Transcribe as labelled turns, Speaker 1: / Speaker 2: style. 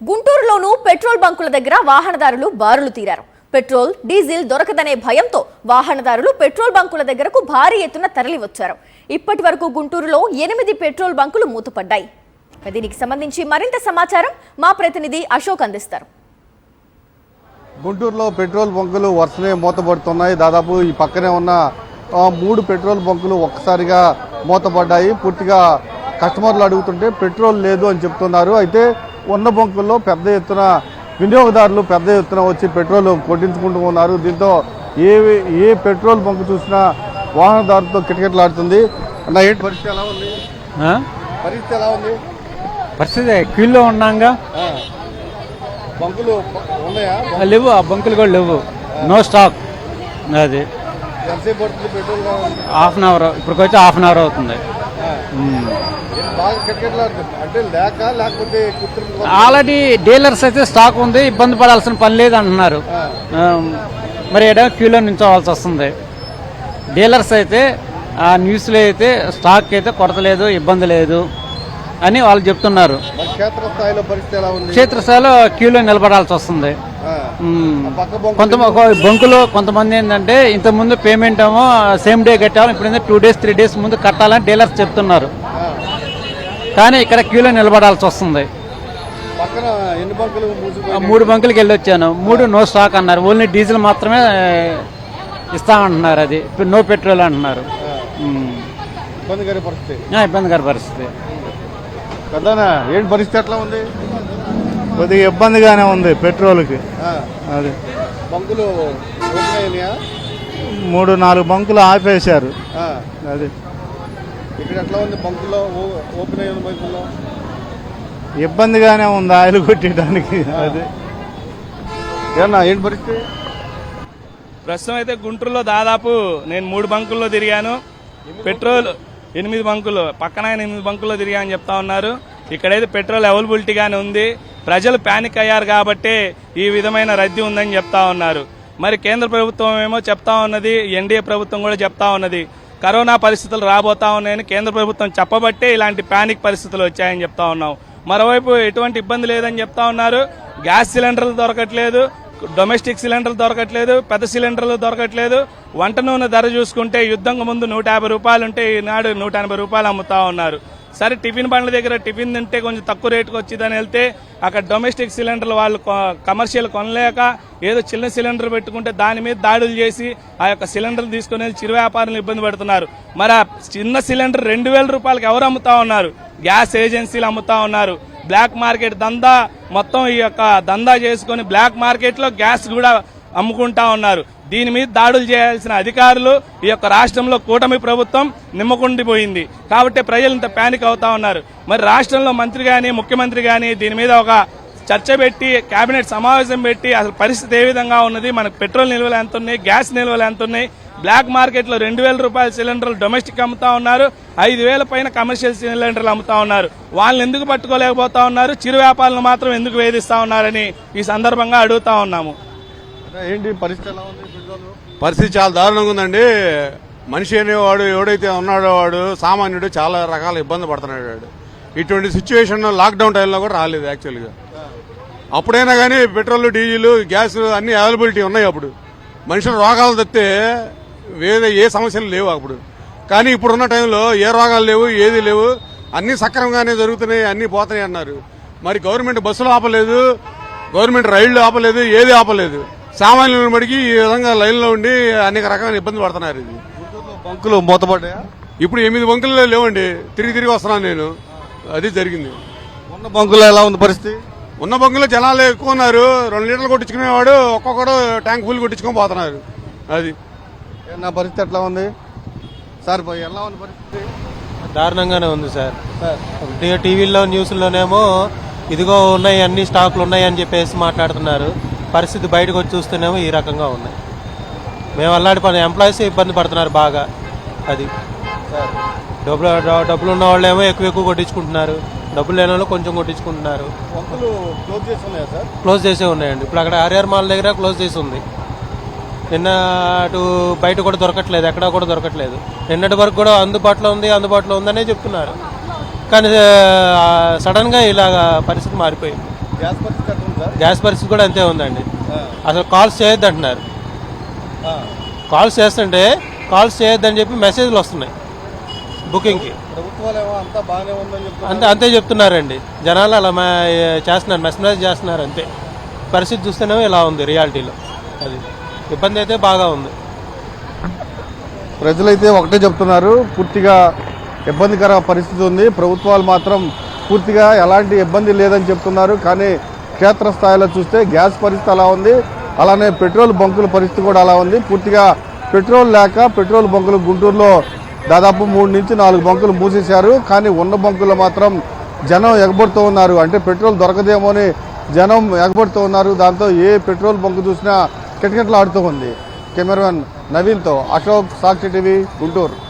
Speaker 1: గుంటూరులోనూ petrol బంకుల దగ్గర వాహనదారులు బారులు తీరారు. పెట్రోల్, డీజిల్ దొరకదనే భయంతో వాహనదారులు పెట్రోల్ బంకుల దగ్గరకు భారీ ఎత్తున తరలి వచ్చారు. ఇప్పటి వరకు గుంటూరులో 8 పెట్రోల్ బంకులు మూతపడ్డాయి. దీనికి సంబంధించి మరింత సమాచారం మా ప్రతినిధి అశోక్ అందిస్తారు.
Speaker 2: గుంటూరులో పెట్రోల్ బంకులు వరుసనే మూతపడుతున్నాయి. దాదాపు ఈ పక్కనే ఉన్న 3 పెట్రోల్ బంకులు ఒక్కసారిగా మూతపడ్డాయి. పూర్తిగా కస్టమర్లు అడుగుతుంటే పెట్రోల్ లేదు అని చెప్తున్నారు. అయితే ఉన్న బంకుల్లో పెద్ద ఎత్తున వినియోగదారులు పెద్ద ఎత్తున వచ్చి పెట్రోల్ కొట్టించుకుంటూ ఉన్నారు. దీంతో ఏ పెట్రోల్ బంకు చూసినా వాహనదారులతో కిటకిటలాడుతుంది. అన్న, ఏంటి పరిస్థితి ఎలా ఉంది? పరిస్థితి ఎలా ఉంది?
Speaker 3: పరిస్థితి క్యూలో ఉన్నాగా.
Speaker 2: బంకులు ఉన్నాయా?
Speaker 3: లేవు, ఆ బంకులు కూడా లేవు, నో స్టాక్. అది
Speaker 2: ఎంతసేపు పడుతుంది పెట్రోల్?
Speaker 3: హాఫ్ అన్ అవర్, ఇప్పటికి వచ్చి హాఫ్ అన్ అవర్ అవుతుంది.
Speaker 2: బాగా కిటకిటలాడుతుంది అంటే లేకపోతే
Speaker 3: ఆల్రెడీ డీలర్స్ అయితే స్టాక్ ఉంది, ఇబ్బంది పడాల్సిన పని లేదు అంటున్నారు. మరి ఏదో క్యూలో నిల్చోవాల్సి వస్తుంది. డీలర్స్ అయితే ఆ న్యూస్లో అయితే స్టాక్ అయితే కొరత లేదు, ఇబ్బంది లేదు అని వాళ్ళు చెప్తున్నారు.
Speaker 2: క్షేత్రస్థాయిలో పరిస్థితి ఎలా ఉంది?
Speaker 3: క్షేత్రస్థాయిలో క్యూలో నిలబడాల్సి వస్తుంది. బంకులో కొంతమంది ఏంటంటే ఇంతకుముందు పేమెంట్ ఏమో సేమ్ డే కట్టాము, ఇప్పుడు 2 days 3 days ముందు కట్టాలని డీలర్స్ చెప్తున్నారు. కానీ ఇక్కడ క్యూలో నిలబడాల్సి వస్తుంది. 3 బంకులకి వెళ్ళి వచ్చాను, 3 నో స్టాక్ అన్నారు. ఓన్లీ డీజిల్ మాత్రమే ఇస్తామంటున్నారు. అది నో పెట్రోల్ అంటున్నారు. ఇబ్బందికర పరిస్థితి.
Speaker 2: ఏంటి పరిస్థితి ఎట్లా ఉంది?
Speaker 4: కొద్దిగా ఇబ్బందిగానే ఉంది పెట్రోల్కి. అది
Speaker 2: బంకులు
Speaker 4: 3-4 బంకులు ఆపేశారు. అది
Speaker 2: ఇక్కడ ఎట్లా ఉంది? బంకులో ఓపెన్ అయిన బంకుల్లో
Speaker 4: ఇబ్బందిగానే ఉంది ఆయిల్ కొట్టడానికి. అది
Speaker 2: ఏంటి పరిస్థితి?
Speaker 5: ప్రస్తుతం అయితే గుంటూరులో దాదాపు నేను 3 బంకుల్లో తిరిగాను. పెట్రోల్ 8 బంకులు, పక్కన 8 బంకుల్లో తిరిగా అని చెప్తా ఉన్నారు. ఇక్కడైతే పెట్రోల్ అవైలబిలిటీగానే ఉంది. ప్రజలు ప్యానిక్ అయ్యారు కాబట్టి ఈ విధమైన రద్దీ ఉందని చెప్తా ఉన్నారు. మరి కేంద్ర ప్రభుత్వం ఏమో చెప్తా ఉన్నది, ఎన్డీఏ ప్రభుత్వం కూడా చెప్తా ఉన్నది కరోనా పరిస్థితులు రాబోతా ఉన్నాయని. కేంద్ర ప్రభుత్వం చెప్పబట్టే ఇలాంటి ప్యానిక్ పరిస్థితులు వచ్చాయని చెప్తా ఉన్నాం. మరోవైపు ఎటువంటి ఇబ్బంది లేదని చెప్తా ఉన్నారు. గ్యాస్ సిలిండర్లు దొరకట్లేదు, డొమెస్టిక్ సిలిండర్లు దొరకట్లేదు, పెద్ద సిలిండర్లు దొరకట్లేదు. వంట నూనె ధర చూసుకుంటే యుద్ధంకు ముందు 150 రూపాయలు ఉంటే ఈనాడు 180 రూపాయలు అమ్ముతా ఉన్నారు. సరే, టిఫిన్ బండ్ల దగ్గర టిఫిన్ తింటే కొంచెం తక్కువ రేటుకు వచ్చిందని వెళ్తే అక్కడ డొమెస్టిక్ సిలిండర్లు వాళ్ళు కమర్షియల్ కొనలేక ఏదో చిన్న సిలిండర్ పెట్టుకుంటే దాని మీద దాడులు చేసి ఆ యొక్క సిలిండర్లు తీసుకుని వెళ్ళి చిరు వ్యాపారులు ఇబ్బంది పెడుతున్నారు. మరి ఆ చిన్న సిలిండర్ 2000 రూపాయలకు ఎవరు అమ్ముతా ఉన్నారు? గ్యాస్ ఏజెన్సీలు అమ్ముతా ఉన్నారు. బ్లాక్ మార్కెట్ దందా, మొత్తం ఈ యొక్క దందా చేసుకుని బ్లాక్ మార్కెట్ లో గ్యాస్ కూడా అమ్ముకుంటా ఉన్నారు. దీని మీద దాడులు చేయాల్సిన అధికారులు ఈ యొక్క రాష్ట్రంలో కూటమి ప్రభుత్వం నిమ్మకుండిపోయింది కాబట్టి ప్రజలు ఇంత ప్యానిక్ అవుతా ఉన్నారు. మరి రాష్ట్రంలో మంత్రి గాని ముఖ్యమంత్రి గాని దీని మీద ఒక చర్చ పెట్టి కేబినెట్ సమావేశం పెట్టి అసలు పరిస్థితి ఏ విధంగా ఉన్నది, మనకు పెట్రోల్ నిల్వలు ఎంత ఉన్నాయి, గ్యాస్ నిల్వలు ఎంత ఉన్నాయి, బ్లాక్ మార్కెట్ లో 2000 రూపాయల సిలిండర్లు డొమెస్టిక్ అమ్ముతా ఉన్నారు, 5000 పైన కమర్షియల్ సిలిండర్లు అమ్ముతా ఉన్నారు. వాళ్ళని ఎందుకు పట్టుకోలేకపోతా ఉన్నారు? చిరు వ్యాపారులను మాత్రం ఎందుకు వేధిస్తా ఉన్నారని ఈ సందర్భంగా అడుగుతా ఉన్నాము.
Speaker 2: ఏంటి పరిస్థితి ఎలా ఉంది?
Speaker 6: పరిస్థితి చాలా దారుణంగా ఉందండి. మనిషి అనేవాడు ఎవడైతే ఉన్నాడో వాడు సామాన్యుడు చాలా రకాల ఇబ్బంది పడుతున్నాడు. ఇటువంటి సిచ్యువేషన్ లాక్డౌన్ టైంలో కూడా రాలేదు యాక్చువల్గా. అప్పుడైనా కానీ పెట్రోల్, డీజిల్, గ్యాస్ అన్ని అవైలబిలిటీ ఉన్నాయి. అప్పుడు మనుషులు రోగాలు తప్పితే వేరే ఏ సమస్యలు లేవు అప్పుడు. కానీ ఇప్పుడున్న టైంలో ఏ రోగాలు లేవు, ఏది లేవు, అన్ని సక్రమంగానే జరుగుతున్నాయి, అన్ని పోతున్నాయి అన్నారు. మరి గవర్నమెంట్ బస్సులు ఆపలేదు, గవర్నమెంట్ రైళ్లు ఆపలేదు, ఏది ఆపలేదు. సామాన్యులను బడికి ఈ విధంగా లైన్లో ఉండి అనేక రకమైన ఇబ్బంది పడుతున్నారు. ఇది
Speaker 2: బంకులు మూతపడ్డాయా?
Speaker 6: ఇప్పుడు 8 బంకుల్లో లేవండి, తిరిగి వస్తున్నాను నేను. అది జరిగింది.
Speaker 2: ఉన్న బంకుల్లో ఎలా ఉంది పరిస్థితి?
Speaker 6: ఉన్న బంకుల్లో జనాలు ఎక్కువ ఉన్నారు. 2 లీటర్లు కొట్టించుకునేవాడు ఒక్కొక్కడు ట్యాంక్ ఫుల్ కొట్టించుకొని పోతున్నారు. అది
Speaker 2: నా పరిస్థితి ఎట్లా ఉంది సార్? ఎలా ఉంది పరిస్థితి?
Speaker 7: దారుణంగానే ఉంది సార్. టీవీల్లో న్యూస్లోనేమో ఇదిగో ఉన్నాయి, అన్ని స్టాకులు ఉన్నాయి అని చెప్పేసి మాట్లాడుతున్నారు. పరిస్థితి బయటకు వచ్చి చూస్తేనేమో ఈ రకంగా ఉన్నాయి. మేము అల్లాడి ఎంప్లాయీస్ ఇబ్బంది పడుతున్నారు బాగా. అది డబ్బులు ఉన్న వాళ్ళేమో ఎక్కువ కొట్టించుకుంటున్నారు, డబ్బులు లేని వాళ్ళు కొంచెం కొట్టించుకుంటున్నారు. క్లోజ్ చేసే ఉన్నాయండి. ఇప్పుడు అక్కడ ఆర్ఆర్ మాల్ దగ్గర క్లోజ్ చేసి ఉంది. నిన్న అటు బయట కూడా దొరకట్లేదు, ఎక్కడా కూడా దొరకట్లేదు. నిన్నటి వరకు కూడా అందుబాటులో ఉందనే చెప్తున్నారు. కానీ సడన్గా ఇలాగ పరిస్థితి మారిపోయింది.
Speaker 2: గ్యాస్ పరిస్థితి ఎట్లా ఉంది సార్?
Speaker 7: గ్యాస్ పరిస్థితి కూడా అంతే ఉందండి. అసలు కాల్స్ చేయొద్దు అంటున్నారు. కాల్స్ చేస్తుంటే కాల్స్ చేయొద్దని చెప్పి మెసేజ్లు వస్తున్నాయి బుకింగ్కి.
Speaker 2: ప్రభుత్వాలు ఏమో అంతా బాగానే ఉందని చెప్తున్నారు.
Speaker 7: అంతే చెప్తున్నారండి. జనాలు అలా చేస్తున్నారు, మెసేజ్ చేస్తున్నారు అంతే. పరిస్థితి చూస్తేనేమో ఇలా ఉంది రియాలిటీలో. అది ఇబ్బంది అయితే బాగా ఉంది.
Speaker 2: ప్రజలైతే ఒకటే చెప్తున్నారు, పూర్తిగా ఇబ్బందికర పరిస్థితి ఉంది. ప్రభుత్వాలు మాత్రం పూర్తిగా ఎలాంటి ఇబ్బంది లేదని చెప్తున్నారు. కానీ క్షేత్రస్థాయిలో చూస్తే గ్యాస్ పరిస్థితి అలా ఉంది, అలానే పెట్రోల్ బంకుల పరిస్థితి కూడా అలా ఉంది. పూర్తిగా పెట్రోల్ లేక పెట్రోల్ బంకులు గుంటూరులో దాదాపు 3 నుంచి 4 బంకులు మూసేశారు. కానీ ఉన్న బంకుల్లో మాత్రం జనం ఎగబడుతూ ఉన్నారు. అంటే పెట్రోల్ దొరకదేమో అని జనం ఎగబడుతూ ఉన్నారు. దాంతో ఏ పెట్రోల్ బంకు చూసినా కిటకిటలాడుతూ ఉంది. కెమెరామెన్ నవీన్తో అశోక్, సాక్షి టీవీ, గుంటూరు.